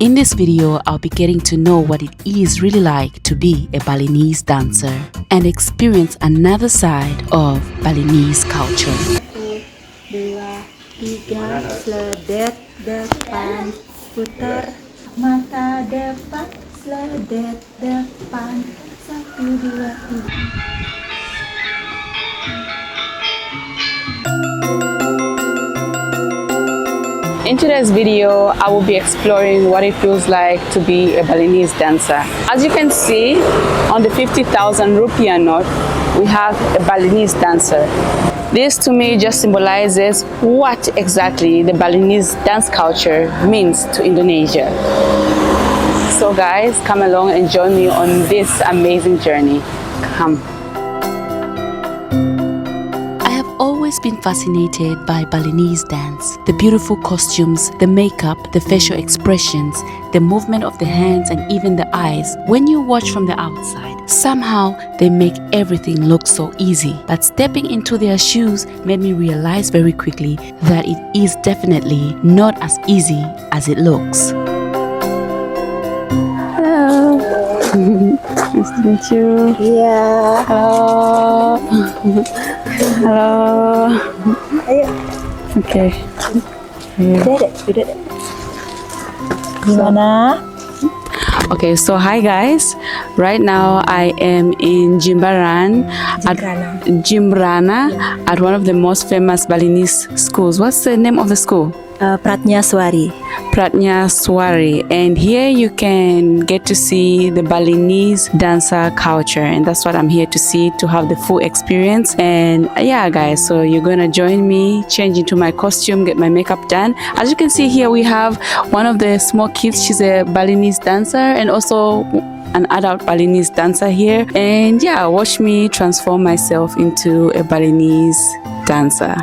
In this video, I'll be getting to know what it is really like to be a Balinese dancer and experience another side of Balinese culture. 1, 2, 3, seledet depan, putar mata depan, seledet depan, 1, 2, 3. In today's video, I will be exploring what it feels like to be a Balinese dancer. As you can see, on the 50,000 rupiah note, we have a Balinese dancer. This to me just symbolizes what exactly the Balinese dance culture means to Indonesia. So guys, come along and join me on this amazing journey. Come. Always been fascinated by Balinese dance. The beautiful costumes, the makeup, the facial expressions, the movement of the hands and even the eyes. When you watch from the outside, somehow they make everything look so easy. But stepping into their shoes made me realize very quickly that it is definitely not as easy as it looks. Hello. Nice to meet you. Yeah. Hello. Hello. Ayo. Okay. Udah. Gimana? Okay, so hi guys. Right now I am in Jimbaran at one of the most famous Balinese schools. What's the name of the school? Pratnyaswari. Pratnyaswari, and here you can get to see the Balinese dancer culture, and that's what I'm here to see, to have the full experience. And yeah guys, so you're gonna join me, change into my costume, get my makeup done. As you can see here, we have one of the small kids. She's a Balinese dancer and also an adult Balinese dancer here. And yeah, watch me transform myself into a Balinese dancer.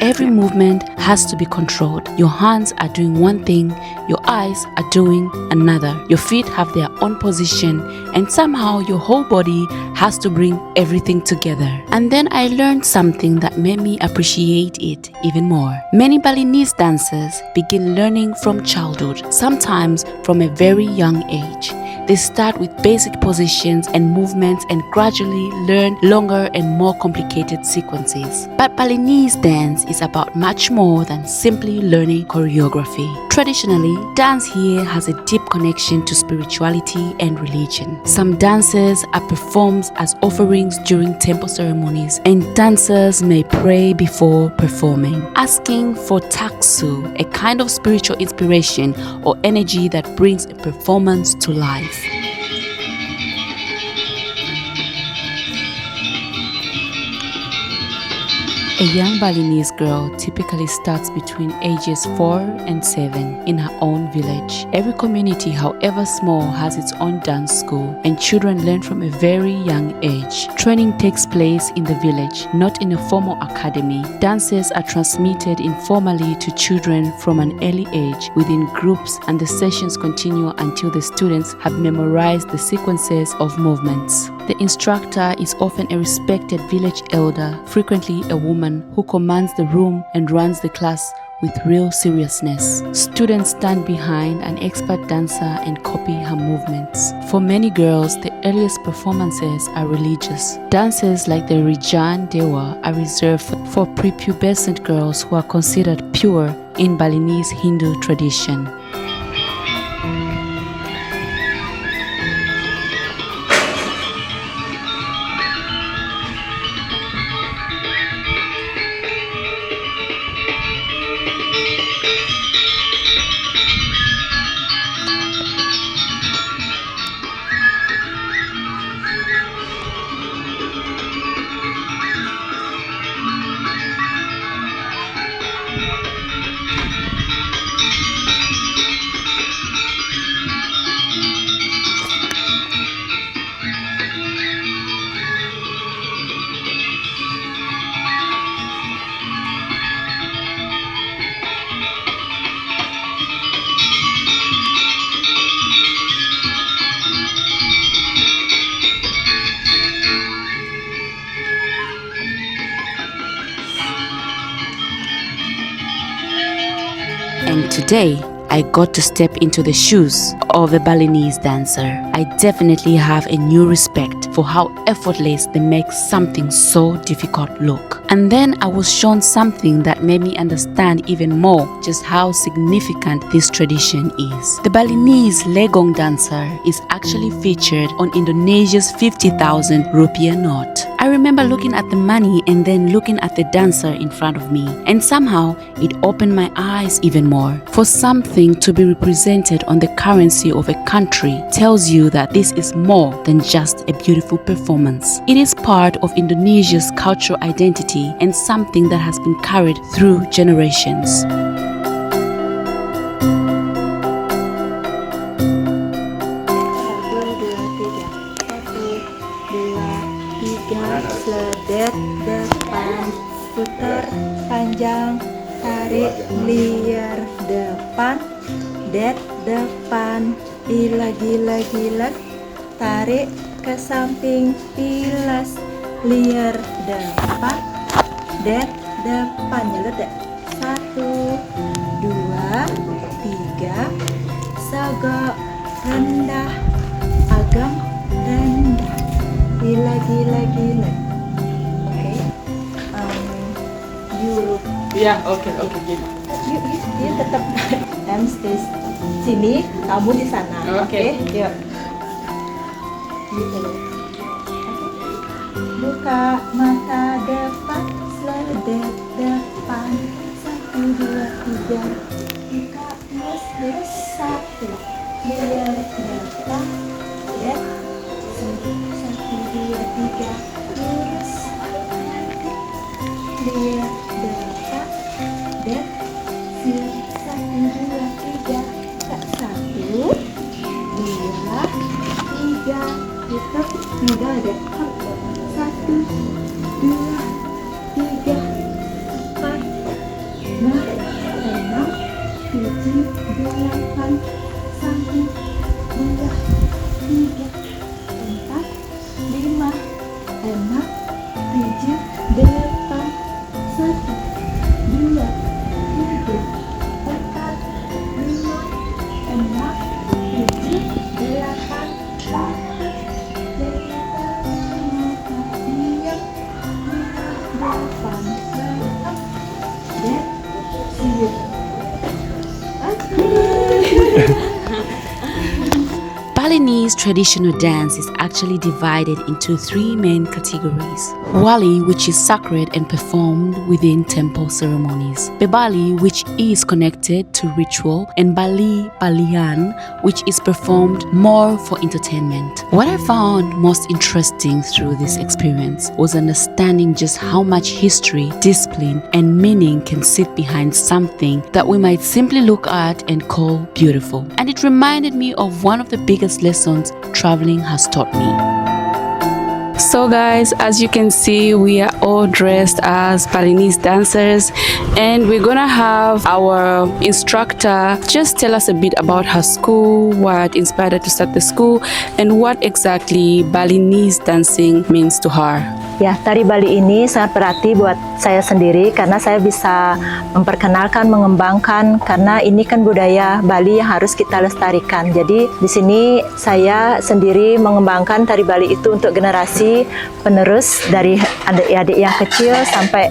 Every movement has to be controlled. Your hands are doing one thing, your eyes are doing another. Your feet have their own position, and somehow your whole body has to bring everything together. And then I learned something that made me appreciate it even more. Many Balinese dancers begin learning from childhood, sometimes from a very young age. They start with basic positions and movements and gradually learn longer and more complicated sequences. But Balinese dance is about much more than simply learning choreography. Traditionally, dance here has a deep connection to spirituality and religion. Some dances are performed as offerings during temple ceremonies, and dancers may pray before performing, asking for taksu, a kind of spiritual inspiration or energy that brings a performance to life. A young Balinese girl typically starts between ages 4 and 7 in her own village. Every community, however small, has its own dance school, and children learn from a very young age. Training takes place in the village, not in a formal academy. Dances are transmitted informally to children from an early age within groups, and the sessions continue until the students have memorized the sequences of movements. The instructor is often a respected village elder, frequently a woman, who commands the room and runs the class with real seriousness. Students stand behind an expert dancer and copy her movements. For many girls, the earliest performances are religious. Dances like the Rijan Dewa are reserved for prepubescent girls who are considered pure in Balinese Hindu tradition. And today, I got to step into the shoes of a Balinese dancer, I definitely have a new respect for how effortless they make something so difficult look. And then I was shown something that made me understand even more just how significant this tradition is. The Balinese Legong dancer is actually featured on Indonesia's 50,000 rupiah note. I remember looking at the money and then looking at the dancer in front of me, and somehow it opened my eyes even more. For something to be represented on the currency of a country tells you that this is more than just a beautiful performance. It is part of Indonesia's cultural identity and something that has been carried through generations. Seledet depan, putar panjang, tarik liar depan, det depan, gila, tarik ke samping, pilas liar depan, det depan, nyelut deh. 1, 2, 3, sagok rendah, agam rendah, gila. Yeah, okay, gitu. You tetap stay sini, kamu di sana. Oke. Yuk. Gitu. Buka mata depan, seledet depan, 1, 2, 3. Buka lurus 1, liar depan, ya. 1, 2, 3, lurus, liar depan, dan 1, 2, 3, 1, 2, 3, itu tinggal deh. 1, 2, 3, 4, 5, 6, 7, 8, 1, 2, 3, 4, 5, 6, 7, 8, 1, 2, 3, 4, 5, 6, 7, 8, Balinese traditional dance is actually divided into 3 main categories. Wali, which is sacred and performed within temple ceremonies. Bebali, which is connected to ritual, and Balian, which is performed more for entertainment. What I found most interesting through this experience was understanding just how much history, discipline, and meaning can sit behind something that we might simply look at and call beautiful. And it reminded me of one of the biggest lessons traveling has taught me. So guys, as you can see, we are all dressed as Balinese dancers, and we're gonna have our instructor just tell us a bit about her school, what inspired her to start the school, and what exactly Balinese dancing means to her. Ya, tari Bali ini sangat berarti buat saya sendiri karena saya bisa memperkenalkan, mengembangkan, karena ini kan budaya Bali yang harus kita lestarikan. Jadi di sini saya sendiri mengembangkan tari Bali itu untuk generasi penerus, dari adik-adik yang kecil sampai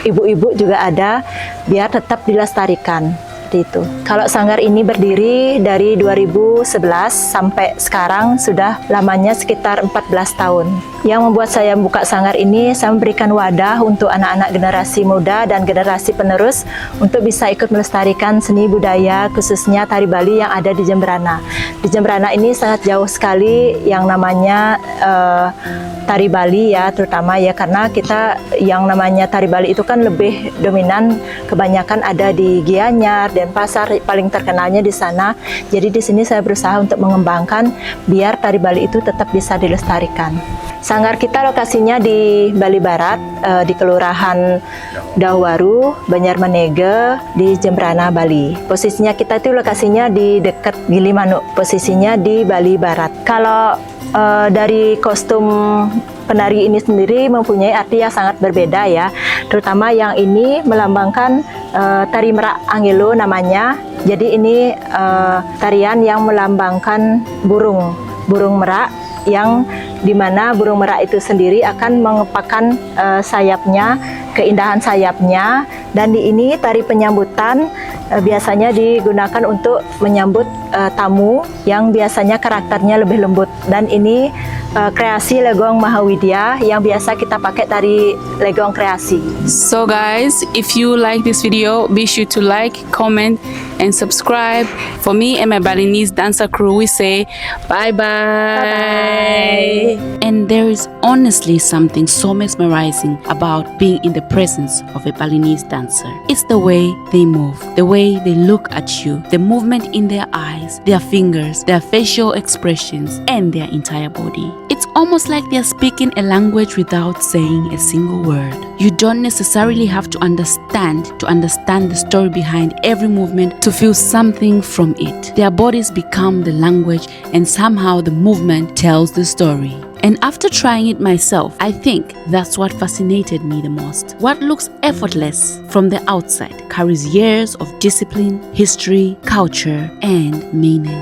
ibu-ibu juga ada, biar tetap dilestarikan. Itu. Kalau sanggar ini berdiri dari 2011 sampai sekarang sudah lamanya sekitar 14 tahun. Yang membuat saya buka sanggar ini, saya memberikan wadah untuk anak-anak generasi muda dan generasi penerus untuk bisa ikut melestarikan seni budaya, khususnya tari Bali yang ada di Jemberana. Di Jemberana ini sangat jauh sekali yang namanya tari Bali ya, terutama ya, karena kita yang namanya tari Bali itu kan lebih dominan, kebanyakan ada di Gianyar, dan pasar paling terkenalnya di sana. Jadi di sini saya berusaha untuk mengembangkan biar tari Bali itu tetap bisa dilestarikan. Sanggar kita lokasinya di Bali Barat, di Kelurahan Dahwaru, Banjarmanege, di Jemberana, Bali. Posisinya kita itu lokasinya di dekat Gilimanuk, posisinya di Bali Barat. Kalau dari kostum penari ini sendiri mempunyai arti yang sangat berbeda ya, terutama yang ini melambangkan tari merak angelo namanya. Jadi ini tarian yang melambangkan burung merak, yang dimana burung merak itu sendiri akan mengepakkan sayapnya, keindahan sayapnya. Dan di ini tari penyambutan biasanya digunakan untuk menyambut tamu yang biasanya karakternya lebih lembut. Dan ini kreasi legong Mahawidya yang biasa kita pakai tari legong kreasi. So guys, if you like this video, be sure to like, comment and subscribe. For me and my Balinese dancer crew, we say bye bye. And there is honestly something so mesmerizing about being in the presence of a Balinese dancer. It's the way they move, the way they look at you, the movement in their eyes, their fingers, their facial expressions, and their entire body. It's almost like they're speaking a language without saying a single word. You don't necessarily have to understand the story behind every movement to feel something from it. Their bodies become the language, and somehow the movement tells the story. And after trying it myself, I think that's what fascinated me the most. What looks effortless from the outside carries years of discipline, history, culture, and meaning.